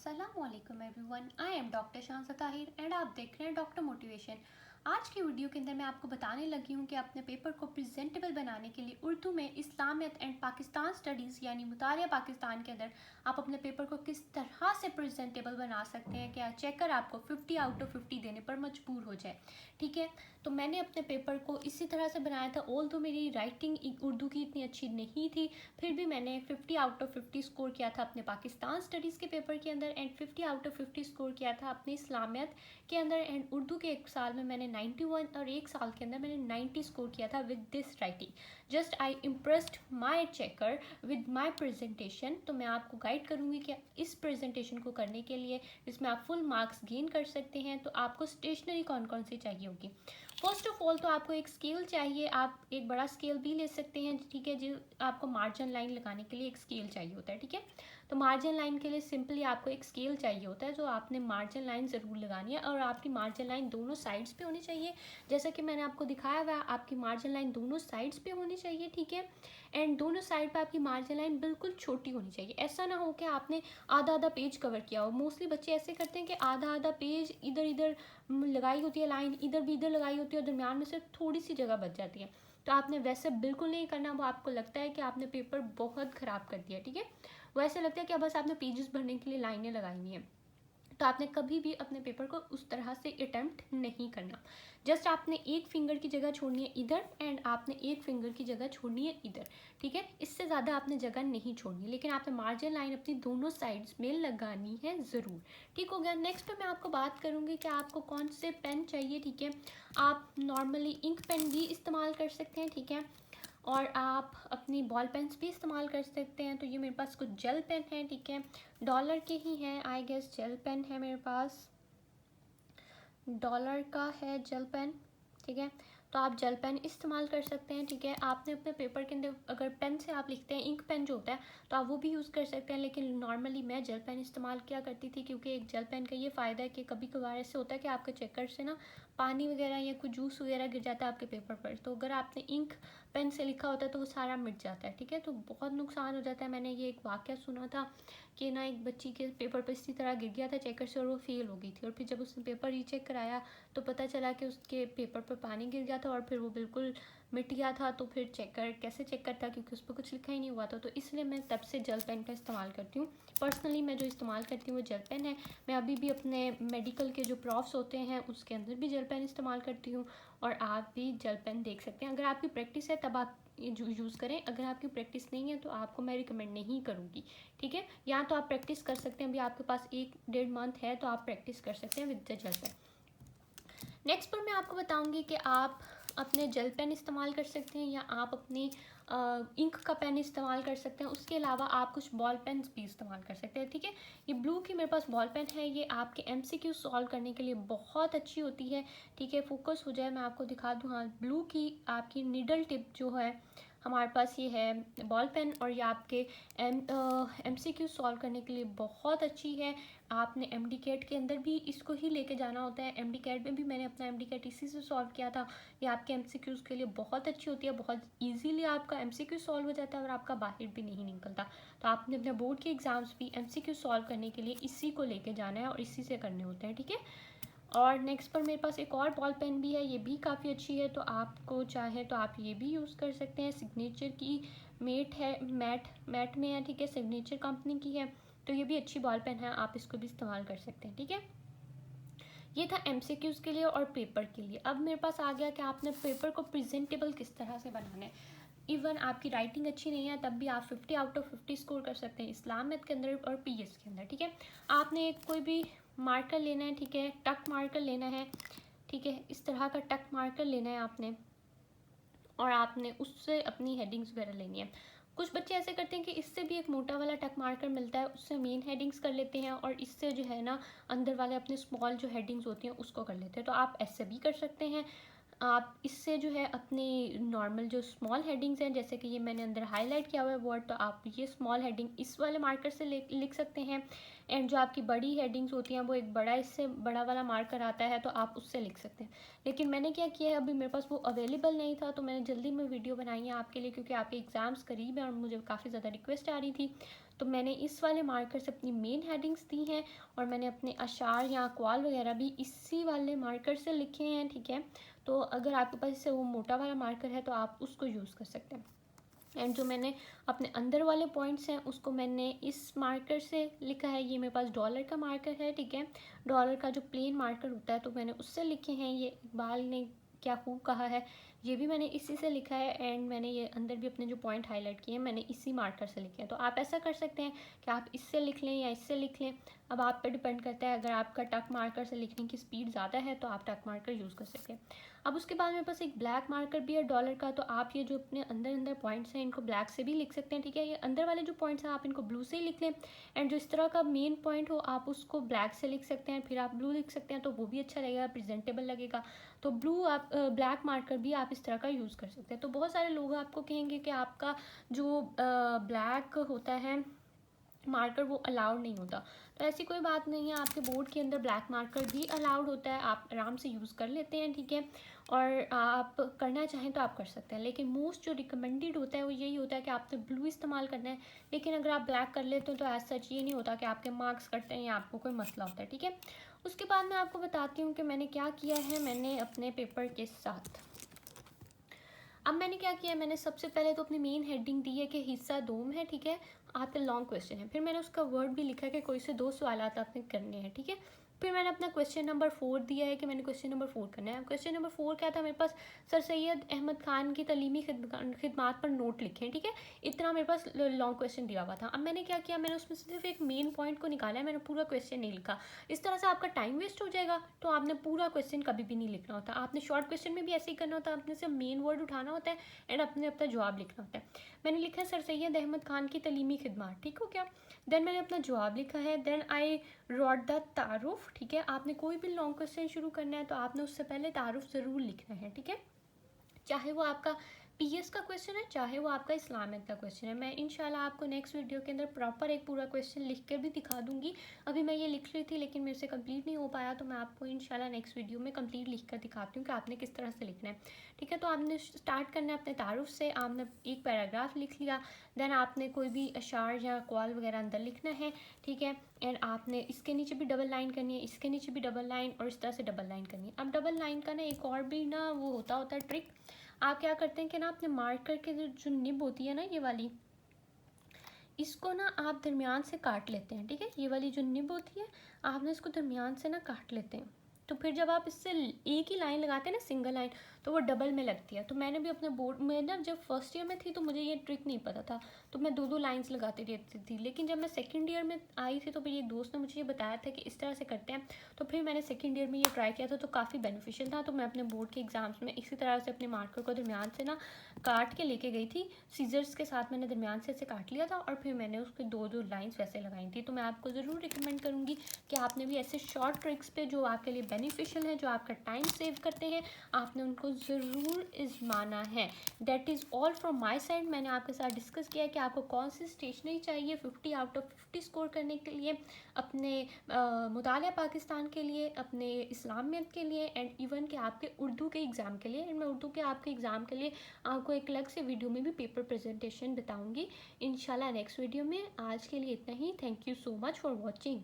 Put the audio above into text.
अस्सलामुअलैकुम everyone, I am doctor Shansa Tahir and आप देख रहे हैं डॉक्टर मोटिवेशन। आज की वीडियो के अंदर मैं आपको बताने लगी हूँ कि अपने पेपर को प्रेजेंटेबल बनाने के लिए उर्दू में इस्लामियत एंड पाकिस्तान स्टडीज़ यानी मुतालिया पाकिस्तान के अंदर आप अपने पेपर को किस तरह से प्रेजेंटेबल बना सकते हैं कि चेकर आपको 50 आउट ऑफ 50 देने पर मजबूर हो जाए। ठीक है, तो मैंने अपने पेपर को इसी तरह से बनाया था। ऑल तो मेरी राइटिंग उर्दू की इतनी अच्छी नहीं थी, फिर भी मैंने 50 आउट ऑफ 50 स्कोर किया था अपने पाकिस्तान स्टडीज़ के पेपर के अंदर एंड 50 आउट ऑफ 50 स्कोर किया था अपनी इस्लामियत के अंदर। एंड उर्दू के एक साल में मैंने 91 और एक साल के अंदर मैंने 90 स्कोर किया था with this writing. Just I impressed my checker with my presentation. तो मैं आपको गाइड करूँगी कि इस प्रेजेंटेशन को करने के लिए इसमें आप फुल मार्क्स गेन कर सकते हैं। तो आपको स्टेशनरी कौन कौन सी चाहिए होगी। फर्स्ट ऑफ ऑल तो आपको एक स्केल चाहिए, आप एक बड़ा स्केल भी ले सकते हैं। ठीक है जी, आपको मार्जिन लाइन लगाने के लिए एक स्केल चाहिए होता है। ठीक है, तो मार्जिन लाइन के लिए सिंपली आपको एक स्केल चाहिए होता है, जो आपने मार्जिन लाइन ज़रूर लगानी है और आपकी मार्जिन लाइन दोनों साइड्स पे होनी चाहिए। जैसा कि मैंने आपको दिखाया हुआ है, आपकी मार्जिन लाइन दोनों साइड्स पे होनी चाहिए। ठीक है, एंड दोनों साइड पे आपकी मार्जिन लाइन बिल्कुल छोटी होनी चाहिए। ऐसा ना हो कि आपने आधा आधा पेज कवर किया हो। मोस्टली बच्चे ऐसे करते हैं कि आधा आधा पेज इधर इधर लगाई होती है लाइन, इधर भी इधर लगाई होती है और दरम्यान में से थोड़ी सी जगह बच जाती है। तो आपने वैसे बिल्कुल नहीं करना। वो आपको लगता है कि आपने पेपर बहुत ख़राब कर दिया। ठीक है, वो ऐसे लगता है कि बस आपने पेजेस भरने के लिए लाइनें लगाई हुई हैं। तो आपने कभी भी अपने पेपर को उस तरह से अटेम्प्ट नहीं करना। जस्ट आपने एक फिंगर की जगह छोड़नी है इधर एंड आपने एक फिंगर की जगह छोड़नी है इधर। ठीक है, इससे ज़्यादा आपने जगह नहीं छोड़नी, लेकिन आपने मार्जिन लाइन अपनी दोनों साइड्स में लगानी है ज़रूर। ठीक हो गया। नेक्स्ट पे मैं आपको बात करूँगी कि आपको कौन से पेन चाहिए। ठीक है, आप नॉर्मली इंक पेन भी इस्तेमाल कर सकते हैं। ठीक है, और आप अपनी बॉल पेन्स भी इस्तेमाल कर सकते हैं। तो ये मेरे पास कुछ जेल पेन है। ठीक है, डॉलर के ही हैं आई गेस। जेल पेन है मेरे पास, डॉलर का है जेल पेन। ठीक है, तो आप जेल पेन इस्तेमाल कर सकते हैं। ठीक है, आपने अपने पेपर के अंदर अगर पेन से आप लिखते हैं, इंक पेन जो होता है, तो आप वो भी यूज़ कर सकते हैं। लेकिन नॉर्मली मैं जेल पेन इस्तेमाल किया करती थी, क्योंकि एक जेल पेन का ये फ़ायदा है कि कभी कभार ऐसे होता है कि आपके चेकर से ना पानी वगैरह या कुछ जूस वगैरह गिर जाता है आपके पेपर पर। तो अगर आपने इंक पेन से लिखा होता है तो वो सारा मिट जाता है। ठीक है, तो बहुत नुकसान हो जाता है। मैंने ये एक वाक़या सुना था कि ना एक बच्ची के पेपर पर इसी तरह गिर गया था चेकर से और वो फेल हो गई थी। और फिर जब उसने पेपर रीचेक कराया तो पता चला कि उसके पेपर पर पानी गिर गया था और फिर वो बिल्कुल मिट गया था। तो फिर चेकर कैसे चेकर था, क्योंकि उस पर कुछ लिखा ही नहीं हुआ था। तो इसलिए मैं तब से जेल पेन का इस्तेमाल करती हूँ। पर्सनली मैं जो इस्तेमाल करती हूँ वो जेल पेन है। मैं अभी भी अपने मेडिकल के जो प्रॉफ्स होते हैं उसके अंदर भी जेल पेन इस्तेमाल करती हूँ, और आप भी जेल पेन देख सकते हैं। अगर आपकी प्रैक्टिस है तब आप यूज़ करें, अगर आपकी प्रैक्टिस नहीं है तो आपको मैं रिकमेंड नहीं करूँगी। ठीक है, या तो आप प्रैक्टिस कर सकते हैं, अभी आपके पास 1-1.5 मंथ है तो आप प्रैक्टिस कर सकते हैं with the gel pen. Next पर मैं आपको बताऊंगी कि आप अपने जेल पेन इस्तेमाल कर सकते हैं या आप अपनी इंक का पेन इस्तेमाल कर सकते हैं। उसके अलावा आप कुछ बॉल पेन भी इस्तेमाल कर सकते हैं। ठीक है, ये ब्लू की मेरे पास बॉल पेन है, ये आपके एमसीक्यू सॉल्व करने के लिए बहुत अच्छी होती है। ठीक है, फोकस हो जाए मैं आपको दिखा दूँ। हाँ, ब्लू की आपकी नीडल टिप जो है हमारे पास ये है बॉल पेन, और ये आपके एमसीक्यू सॉल्व करने के लिए बहुत अच्छी है। आपने एमडी कैट के अंदर भी इसको ही लेके जाना होता है। एमडी कैट में भी मैंने अपना एमडी कैट इसी से सॉल्व किया था। ये आपके एमसीक्यूज़ के लिए बहुत अच्छी होती है, बहुत इजीली आपका एमसीक्यू सॉल्व हो जाता है और आपका बाहर भी नहीं निकलता। तो आपने अपने बोर्ड के एग्जाम्स भी एमसीक्यू सॉल्व करने के लिए इसी को लेके जाना है और इसी से करने होते हैं। ठीक है, और नेक्स्ट पर मेरे पास एक और बॉल पेन भी है, ये भी काफ़ी अच्छी है। तो आपको चाहे तो आप ये भी यूज़ कर सकते हैं। सिग्नेचर की मेट है, मैट में है। ठीक है, सिग्नेचर कंपनी की है, तो ये भी अच्छी बॉल पेन है, आप इसको भी इस्तेमाल कर सकते हैं। ठीक है, ये था एमसीक्यूज़ के लिए और पेपर के लिए। अब मेरे पास आ गया कि आपने पेपर को प्रेजेंटेबल किस तरह से बनाना है। इवन आपकी राइटिंग अच्छी नहीं है तब भी आप 50 आउट ऑफ 50 स्कोर कर सकते हैं इस्लामियत के अंदर और पीएस के अंदर। ठीक है, आपने एक कोई भी मार्कर लेना है। ठीक है, टक मार्कर लेना है। ठीक है, इस तरह का टक मार्कर लेना है आपने, और आपने उससे अपनी हेडिंग्स वगैरह लेनी है। कुछ बच्चे ऐसे करते हैं कि इससे भी एक मोटा वाला टक मार्कर मिलता है, उससे मेन हेडिंग्स कर लेते हैं और इससे जो है ना अंदर वाले अपने स्मॉल जो हेडिंग्स होती हैं उसको कर लेते हैं। तो आप ऐसे भी कर सकते हैं। आप इससे जो है अपनी नॉर्मल जो स्मॉल हेडिंग्स हैं, जैसे कि ये मैंने अंदर हाईलाइट किया हुआ है वर्ड, तो आप ये स्मॉल हेडिंग इस वाले मार्कर से लिख सकते हैं। एंड जो आपकी बड़ी हेडिंग्स होती हैं वो एक बड़ा इससे बड़ा वाला मार्कर आता है, तो आप उससे लिख सकते हैं। लेकिन मैंने क्या किया है, अभी मेरे पास वो अवेलेबल नहीं था तो मैंने जल्दी में वीडियो बनाई है आपके लिए, क्योंकि आपके एग्ज़ाम्स करीब हैं और मुझे काफ़ी ज़्यादा रिक्वेस्ट आ रही थी। तो मैंने इस वाले मार्कर से अपनी मेन हेडिंग्स दी हैं और मैंने अपने अशार या अक़वाल वगैरह भी इसी वाले मार्कर से लिखे हैं, ठीक है। तो अगर आपके पास इससे वो मोटा वाला मार्कर है तो आप उसको यूज़ कर सकते हैं। एंड जो मैंने अपने अंदर वाले पॉइंट्स हैं उसको मैंने इस मार्कर से लिखा है। ये मेरे पास डॉलर का मार्कर है, ठीक है। डॉलर का जो प्लेन मार्कर होता है तो मैंने उससे लिखे हैं। ये इकबाल ने क्या खूब कहा है, ये भी मैंने इसी से लिखा है। एंड मैंने ये अंदर भी अपने जो पॉइंट हाईलाइट किए हैं मैंने इसी मार्कर से लिखे हैं। तो आप ऐसा कर सकते हैं कि आप इससे लिख लें या इससे लिख लें, अब आप पे डिपेंड करता है। अगर आपका टक मार्कर से लिखने की स्पीड ज़्यादा है तो आप टक मार्कर यूज़ कर सकते हैं। अब उसके बाद मेरे पास एक ब्लैक मार्कर भी है डॉलर का, तो आप ये जो अपने अंदर अंदर पॉइंट्स हैं इनको ब्लैक से भी लिख सकते हैं, ठीक है। ये अंदर वाले जो पॉइंट्स हैं आप इनको ब्लू से ही लिख लें। एंड जो इस तरह का मेन पॉइंट हो आप उसको ब्लैक से लिख सकते हैं, फिर आप ब्लू लिख सकते हैं, तो वो भी अच्छा लगेगा, प्रेजेंटेबल लगेगा। तो ब्लू आप ब्लैक मार्कर भी आप इस तरह का यूज़ कर सकते हैं। तो बहुत सारे लोग आपको कहेंगे कि आपका जो ब्लैक होता है मार्कर वो अलाउड नहीं होता, तो ऐसी कोई बात नहीं है। आपके बोर्ड के अंदर ब्लैक मार्कर भी अलाउड होता है, आप आराम से यूज़ कर लेते हैं, ठीक है। और आप करना चाहें तो आप कर सकते हैं, लेकिन मोस्ट जो रिकमेंडेड होता है वो यही होता है कि आपने ब्लू इस्तेमाल करना है। लेकिन अगर आप ब्लैक कर लेते हो तो एज सच ये नहीं होता कि आपके मार्क्स कटते हैं या आपको कोई मसला होता है, ठीक है। उसके बाद मैं आपको बताती हूँ कि मैंने क्या किया है। मैंने अपने पेपर के साथ अब मैंने क्या किया, मैंने सबसे पहले तो अपनी मेन हेडिंग दी है कि हिस्सा दोम है, ठीक है। आपका लॉन्ग क्वेश्चन है, फिर मैंने उसका वर्ड भी लिखा है कि कोई से 2 सवाल आपने करने हैं, ठीक है। फिर मैंने अपना क्वेश्चन नंबर 4 दिया है कि मैंने क्वेश्चन नंबर 4 करना है। क्वेश्चन नंबर 4 क्या था, मेरे पास सर सैयद अहमद खान की तलीमी खिदमात पर नोट लिखे हैं, ठीक है। इतना मेरे पास लॉन्ग क्वेश्चन दिया हुआ था। अब मैंने क्या किया, मैंने उसमें सिर्फ एक मेन पॉइंट को निकाला है, मैंने पूरा क्वेश्चन नहीं लिखा। इस तरह से आपका टाइम वेस्ट हो जाएगा, तो आपने पूरा क्वेश्चन कभी भी नहीं लिखना होता। आपने शॉर्ट क्वेश्चन में भी ऐसे ही करना होता है, आपने सिर्फ मेन वर्ड उठाना होता है एंड अपने अपना जवाब लिखना होता है। मैंने लिखा है सर सैयद अहमद खान की तलीमी खिदमात, ठीक हो क्या। देन मैंने अपना जवाब लिखा है। देन आई रॉट द तारुफ, ठीक है। आपने कोई भी लॉन्ग क्वेश्चन शुरू करना है तो आपने उससे पहले तारुफ ज़रूर लिखना है, ठीक है। चाहे वो आपका पीएस का क्वेश्चन है, चाहे वो आपका इस्लामिक का क्वेश्चन है। मैं इंशाल्लाह आपको नेक्स्ट वीडियो के अंदर प्रॉपर एक पूरा क्वेश्चन लिख कर भी दिखा दूंगी। अभी मैं ये लिख रही थी लेकिन मेरे से कंप्लीट नहीं हो पाया, तो मैं आपको इंशाल्लाह नेक्स्ट वीडियो में कंप्लीट लिख कर दिखाती हूँ कि आपने किस तरह से लिखना है, ठीक है। तो आपने स्टार्ट करना है अपने तारुफ से, आपने एक पैराग्राफ लिख लिया। देन आपने कोई भी अशार या कॉल वगैरह अंदर लिखना है, ठीक है। एंड आपने इसके नीचे भी डबल लाइन करनी है, इसके नीचे भी डबल लाइन, और इस तरह से डबल लाइन करनी है। अब डबल लाइन का ना एक और भी ना वो होता है ट्रिक। आप क्या करते हैं कि ना अपने मार्कर के जो निब होती है ना ये वाली, इसको ना आप दरमियान से काट लेते हैं, ठीक है। ये वाली जो निब होती है आपने इसको दरमियान से ना काट लेते हैं। तो फिर जब आप इससे एक ही लाइन लगाते हैं ना, सिंगल लाइन, तो वो डबल में लगती है। तो मैंने भी अपने बोर्ड में ना जब फर्स्ट ईयर में थी तो मुझे ये ट्रिक नहीं पता था, तो मैं 2-2 लाइंस लगाती रहती थी। लेकिन जब मैं सेकंड ईयर में आई थी तो फिर एक दोस्त ने मुझे ये बताया था कि इस तरह से करते हैं, तो फिर मैंने सेकंड ईयर में ये ट्राई किया था, तो काफ़ी बेनिफिशियल था। तो मैं अपने बोर्ड के एग्ज़ाम्स में इसी तरह से अपने मार्कर को दरमियान से ना काट के लेके गई थी। सीजर्स के साथ मैंने दरमियान से ऐसे काट लिया था और फिर मैंने उसके 2-2 लाइंस वैसे लगाई थी। तो मैं आपको ज़रूर रिकमेंड करूँगी कि आपने भी ऐसे शॉर्ट ट्रिक्स पे जो आपके लिए बेनिफिशियल है, जो आपका टाइम सेव करते हैं, आपने उनको ज़रूर आजमाना है। That is all from my side. मैंने आपके साथ डिस्कस किया कि आपको कौन सी स्टेशनरी चाहिए 50 आउट ऑफ 50 स्कोर करने के लिए, अपने मुतालिया पाकिस्तान के लिए, अपने इस्लामियत के लिए, एंड इवन कि आपके उर्दू के एग्ज़ाम के लिए। एंड मैं उर्दू के आपके एग्ज़ाम के लिए आपको एक अलग से वीडियो में भी पेपर प्रेजेंटेशन बताऊंगी इंशाल्लाह नेक्स्ट वीडियो में। आज के लिए इतना ही। Thank you so much for watching.